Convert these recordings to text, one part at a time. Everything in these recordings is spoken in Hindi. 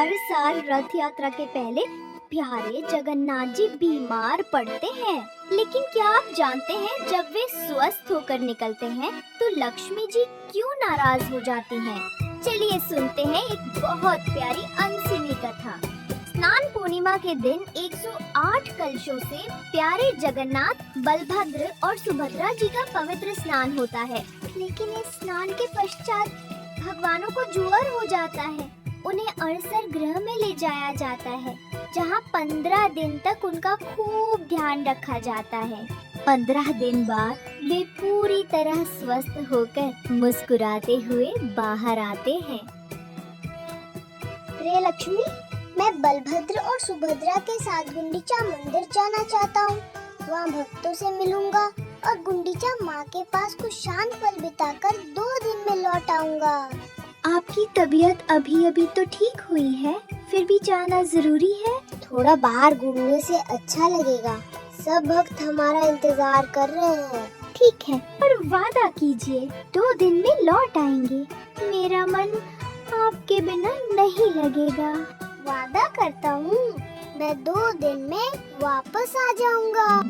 हर साल रथ यात्रा के पहले प्यारे जगन्नाथ जी बीमार पड़ते हैं। लेकिन क्या आप जानते हैं जब वे स्वस्थ होकर निकलते हैं तो लक्ष्मी जी क्यों नाराज हो जाती हैं? चलिए सुनते हैं एक बहुत प्यारी अनसुनी कथा। स्नान पूर्णिमा के दिन 108 कलशों से प्यारे जगन्नाथ, बलभद्र और सुभद्रा जी का पवित्र स्नान होता है। लेकिन इस स्नान के पश्चात भगवानों को ज्वर हो जाता है। उन्हें अड़सर गृह में ले जाया जाता है, जहाँ 15 दिन तक उनका खूब ध्यान रखा जाता है। 15 दिन बाद वे पूरी तरह स्वस्थ होकर मुस्कुराते हुए बाहर आते हैं। रे लक्ष्मी, मैं बलभद्र और सुभद्रा के साथ गुंडीचा मंदिर जाना चाहता हूँ। वहाँ भक्तों से मिलूंगा और गुंडीचा माँ के पास कुछ शांत पल बिताकर 2 दिन में लौट आऊंगा। आपकी तबीयत अभी तो ठीक हुई है, फिर भी जाना जरूरी है। थोड़ा बाहर घूमने से अच्छा लगेगा। सब भक्त हमारा इंतजार कर रहे हैं। ठीक है, पर वादा कीजिए 2 दिन में लौट आएंगे। मेरा मन आपके बिना नहीं लगेगा। वादा करता हूँ, मैं 2 दिन में वापस आ जाऊंगा।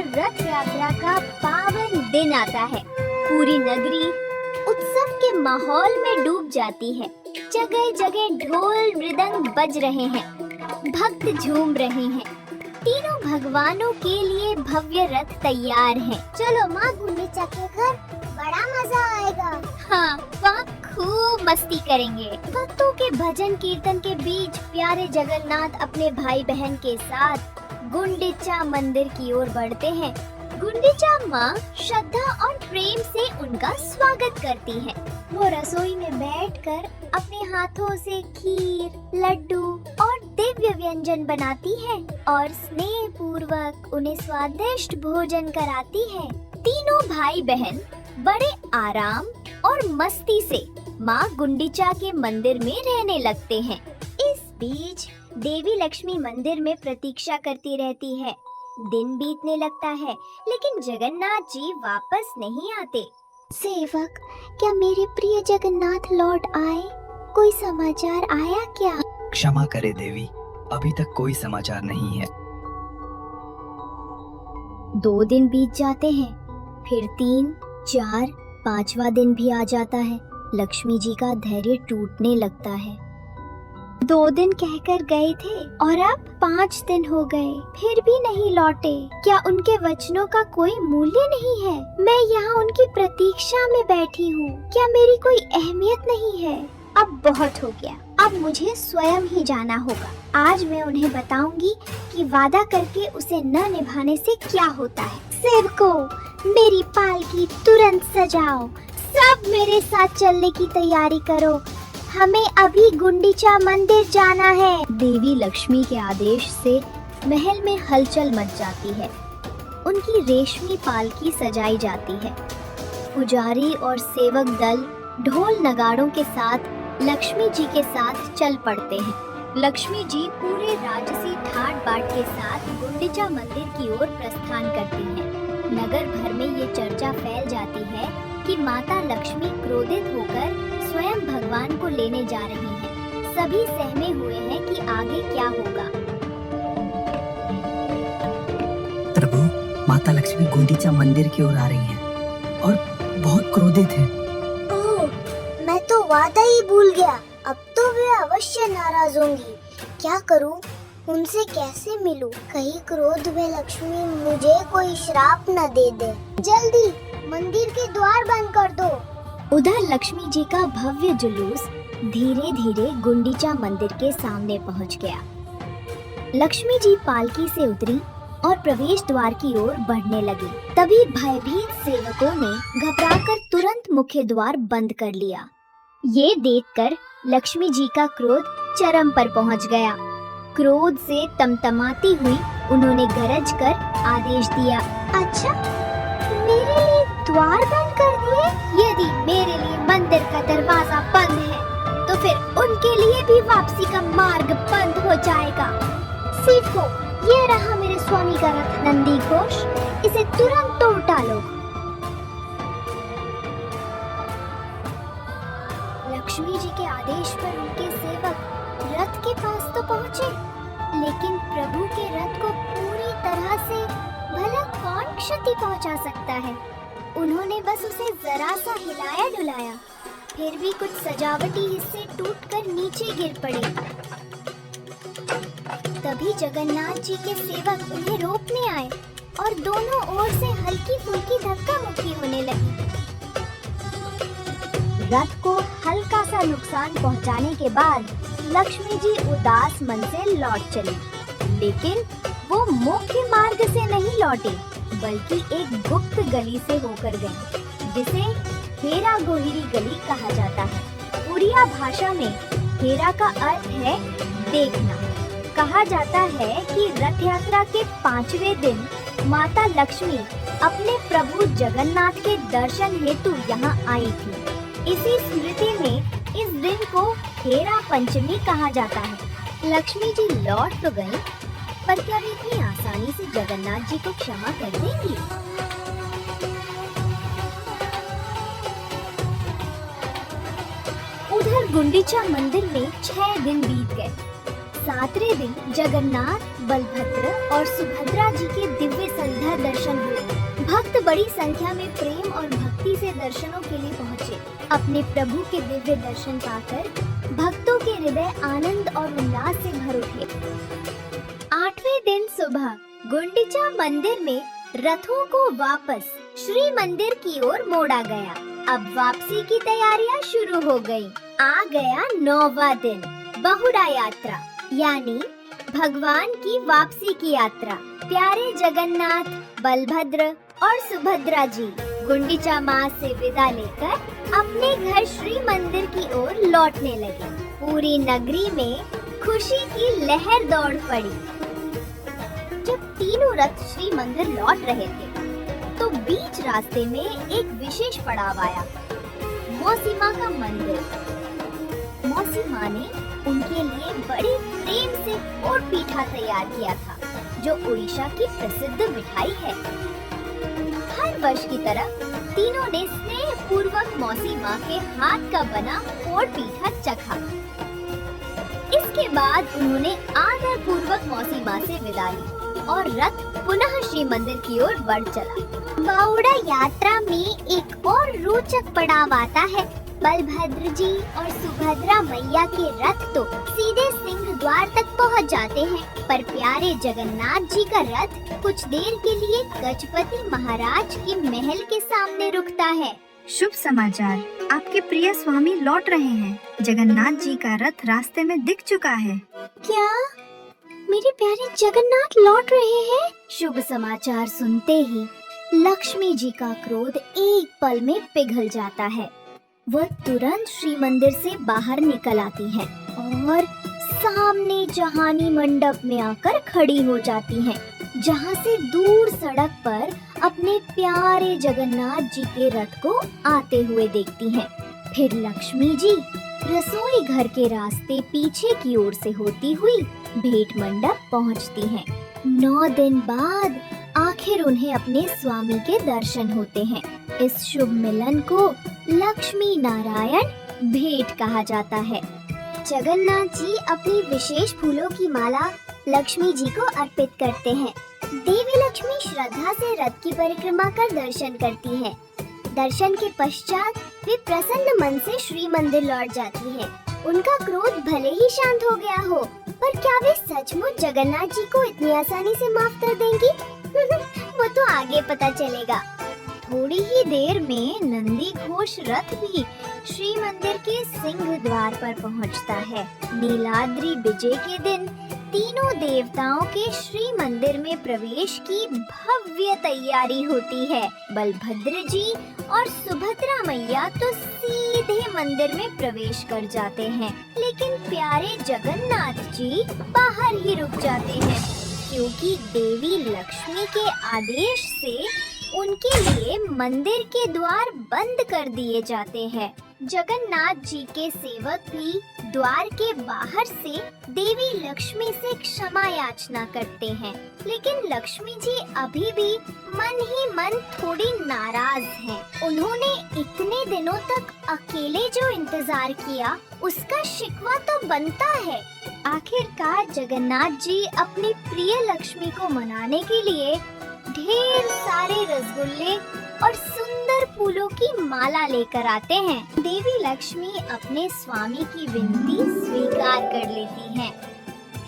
रथ यात्रा का पावन दिन आता है। पूरी नगरी उत्सव के माहौल में डूब जाती है। जगह जगह ढोल मृदंग बज रहे हैं, भक्त झूम रहे हैं। तीनों भगवानों के लिए भव्य रथ तैयार है। चलो माँ, गुंडीचा के घर बड़ा मजा आएगा। हाँ, वहाँ खूब मस्ती करेंगे। भक्तों के भजन कीर्तन के बीच प्यारे जगन्नाथ अपने भाई बहन के साथ गुंडीचा मंदिर की ओर बढ़ते हैं। गुंडीचा माँ श्रद्धा और प्रेम से उनका स्वागत करती है। वो रसोई में बैठकर अपने हाथों से खीर, लड्डू और दिव्य व्यंजन बनाती है और स्नेह पूर्वक उन्हें स्वादिष्ट भोजन कराती है। तीनों भाई बहन बड़े आराम और मस्ती से माँ गुंडीचा के मंदिर में रहने लगते हैं। इस बीच देवी लक्ष्मी मंदिर में प्रतीक्षा करती रहती है। दिन बीतने लगता है, लेकिन जगन्नाथ जी वापस नहीं आते। सेवक, क्या मेरे प्रिय जगन्नाथ लौट आए? कोई समाचार आया क्या? क्षमा करे देवी, अभी तक कोई समाचार नहीं है। 2 दिन बीत जाते हैं, फिर 3, 4, 5वां दिन भी आ जाता है। लक्ष्मी जी का धैर्य टूटने लगता है। 2 दिन कहकर गए थे और अब 5 दिन हो गए, फिर भी नहीं लौटे। क्या उनके वचनों का कोई मूल्य नहीं है? मैं यहाँ उनकी प्रतीक्षा में बैठी हूँ। क्या मेरी कोई अहमियत नहीं है? अब बहुत हो गया, अब मुझे स्वयं ही जाना होगा। आज मैं उन्हें बताऊंगी कि वादा करके उसे न निभाने से क्या होता है। सेवकों, मेरी पालकी तुरंत सजाओ। सब मेरे साथ चलने की तैयारी करो। हमें अभी गुंडीचा मंदिर जाना है। देवी लक्ष्मी के आदेश से महल में हलचल मच जाती है। उनकी रेशमी पालकी सजाई जाती है। पुजारी और सेवक दल ढोल नगाड़ों के साथ लक्ष्मी जी के साथ चल पड़ते हैं। लक्ष्मी जी पूरे राजसी ठाट बाट के साथ गुंडीचा मंदिर की ओर प्रस्थान करती हैं। नगर भर में ये चर्चा फैल जाती है कि माता लक्ष्मी क्रोधित होकर स्वयं भगवान को लेने जा रही हैं। सभी सहमे हुए हैं कि आगे क्या होगा। प्रभु, माता लक्ष्मी गुंडीचा मंदिर की ओर आ रही हैं और बहुत क्रोधित हैं। ओह, मैं तो वादा ही भूल गया। अब तो वे अवश्य नाराज होंगी। क्या करूं? उनसे कैसे मिलूं? कहीं क्रोध में लक्ष्मी मुझे कोई श्राप न दे दे। जल्दी मंदिर के द्वार बंद कर दो। उधर लक्ष्मी जी का भव्य जुलूस धीरे धीरे गुंडीचा मंदिर के सामने पहुंच गया। लक्ष्मी जी पालकी से उतरी और प्रवेश द्वार की ओर बढ़ने लगी। तभी भयभीत सेवकों ने घबराकर तुरंत मुख्य द्वार बंद कर लिया। ये देखकर लक्ष्मी जी का क्रोध चरम पर पहुंच गया। क्रोध से तमतमाती हुई उन्होंने गरज कर आदेश दिया, अच्छा, मेरे लिए द्वार बंद कर दिए? यदि मेरे लिए मंदिर का दरवाजा बंद है तो फिर उनके लिए भी वापसी का मार्ग बंद हो जाएगा। सेवकों, ये रहा मेरे स्वामी का रथ नंदी घोष, इसे तुरंत तोड़ डालो। लक्ष्मी जी के आदेश पर उनके सेवक रथ के पास तो पहुँचे, लेकिन प्रभु के रथ को पूरी तरह से भला कौन क्षति पहुँचा सकता है। उन्होंने बस उसे जरा सा हिलाया डुलाया, फिर भी कुछ सजावटी हिस्से टूटकर नीचे गिर पड़े। तभी जगन्नाथ जी के सेवक उन्हें रोकने आए और दोनों ओर से हल्की फुल्की धक्का मुक्की होने लगी। रथ को हल्का सा नुकसान पहुंचाने के बाद लक्ष्मी जी उदास मन से लौट चली, लेकिन वो मुख्य मार्ग से नहीं लौटे, बल्कि एक गुप्त गली से होकर गई, जिसे हेरा गोहिरी गली कहा जाता है। उड़िया भाषा में हेरा का अर्थ है देखना। कहा जाता है कि रथ यात्रा के 5वें दिन माता लक्ष्मी अपने प्रभु जगन्नाथ के दर्शन हेतु यहाँ आई थी। इसी स्मृति में इस दिन को हेरा पंचमी कहा जाता है। लक्ष्मी जी लौट तो गई, पर क्या वे इतनी आसानी से जगन्नाथ जी को क्षमा कर देंगी? उधर गुंडीचा मंदिर में 6 दिन बीत गए। 7वें दिन जगन्नाथ, बलभद्र और सुभद्रा जी के दिव्य संध्या दर्शन हुए। भक्त बड़ी संख्या में प्रेम और भक्ति से दर्शनों के लिए पहुँचे। अपने प्रभु के दिव्य दर्शन पाकर भक्तों के हृदय आनंद और उल्लास से भर उठे। 8वें दिन सुबह गुंडीचा मंदिर में रथों को वापस श्री मंदिर की ओर मोड़ा गया। अब वापसी की तैयारियां शुरू हो गई। आ गया 9वां दिन, बहुड़ा यात्रा, यानी भगवान की वापसी की यात्रा। प्यारे जगन्नाथ, बलभद्र और सुभद्रा जी गुंडीचा माँ से विदा लेकर अपने घर श्री मंदिर की ओर लौटने लगे। पूरी नगरी में खुशी की लहर दौड़ पड़ी। जब तीनों रथ श्री मंदिर लौट रहे थे, तो बीच रास्ते में एक विशेष पड़ाव आया, मौसी माँ का मंदिर। मौसी माँ ने उनके लिए बड़े प्रेम से पोड़ पीठा तैयार किया था, जो उड़ीसा की प्रसिद्ध मिठाई है। हर वर्ष की तरह तीनों ने स्नेह पूर्वक मौसी माँ के हाथ का बना पोड़ पीठा चखा। इसके बाद उन्होंने आदर पूर्वक मौसी माँ से विदा ली और रथ पुनः श्री मंदिर की ओर बढ़ चला। बावड़ा यात्रा में एक और रोचक पड़ाव आता है। बलभद्र जी और सुभद्रा मैया के रथ तो सीधे सिंह द्वार तक पहुंच जाते हैं, पर प्यारे जगन्नाथ जी का रथ कुछ देर के लिए गजपति महाराज के महल के सामने रुकता है। शुभ समाचार, आपके प्रिय स्वामी लौट रहे हैं। जगन्नाथ जी का रथ रास्ते में दिख चुका है। क्या मेरे प्यारे जगन्नाथ लौट रहे हैं? शुभ समाचार सुनते ही लक्ष्मी जी का क्रोध एक पल में पिघल जाता है। वह तुरंत श्री मंदिर से बाहर निकल आती हैं और सामने जहानी मंडप में आकर खड़ी हो जाती हैं, जहां से दूर सड़क पर अपने प्यारे जगन्नाथ जी के रथ को आते हुए देखती हैं। फिर लक्ष्मी जी रसोई घर के रास्ते पीछे की ओर से होती हुई भेंट मंडप पहुंचती हैं। 9 दिन बाद आखिर उन्हें अपने स्वामी के दर्शन होते हैं। इस शुभ मिलन को लक्ष्मी नारायण भेंट कहा जाता है। जगन्नाथ जी अपनी विशेष फूलों की माला लक्ष्मी जी को अर्पित करते हैं। देवी लक्ष्मी श्रद्धा से रथ की परिक्रमा कर दर्शन करती हैं। दर्शन के पश्चात वे प्रसन्न मन से श्री मंदिर लौट जाती हैं। उनका क्रोध भले ही शांत हो गया हो, पर क्या वे सचमुच जगन्नाथ जी को इतनी आसानी से माफ कर देंगी? वो तो आगे पता चलेगा। थोड़ी ही देर में नंदी घोष रथ भी श्री मंदिर के सिंह द्वार पर पहुंचता है। नीलाद्रि विजय के दिन तीनों देवताओं के श्री मंदिर में प्रवेश की भव्य तैयारी होती है। बलभद्र जी और सुभद्रा मैया तो सीधे मंदिर में प्रवेश कर जाते हैं, लेकिन प्यारे जगन्नाथ जी बाहर ही रुक जाते हैं, क्योंकि देवी लक्ष्मी के आदेश से उनके लिए मंदिर के द्वार बंद कर दिए जाते हैं। जगन्नाथ जी के सेवक भी द्वार के बाहर से देवी लक्ष्मी से क्षमा याचना करते हैं, लेकिन लक्ष्मी जी अभी भी मन ही मन थोड़ी नाराज हैं। उन्होंने इतने दिनों तक अकेले जो इंतजार किया उसका शिकवा तो बनता है। आखिरकार जगन्नाथ जी अपनी प्रिय लक्ष्मी को मनाने के लिए ढेर सारे रसगुल्ले और सुंदर फूलों की माला लेकर आते हैं। देवी लक्ष्मी अपने स्वामी की विनती स्वीकार कर लेती हैं।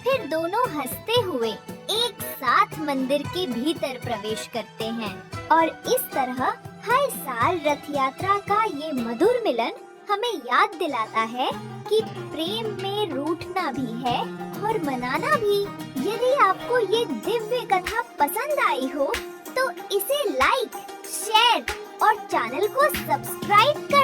फिर दोनों हंसते हुए एक साथ मंदिर के भीतर प्रवेश करते हैं और इस तरह हर साल रथ यात्रा का ये मधुर मिलन हमें याद दिलाता है कि प्रेम में रूठना भी है और मनाना भी। यदि आपको ये दिव्य कथा पसंद आई हो तो इसे लाइक, शेयर और चैनल को सब्सक्राइब कर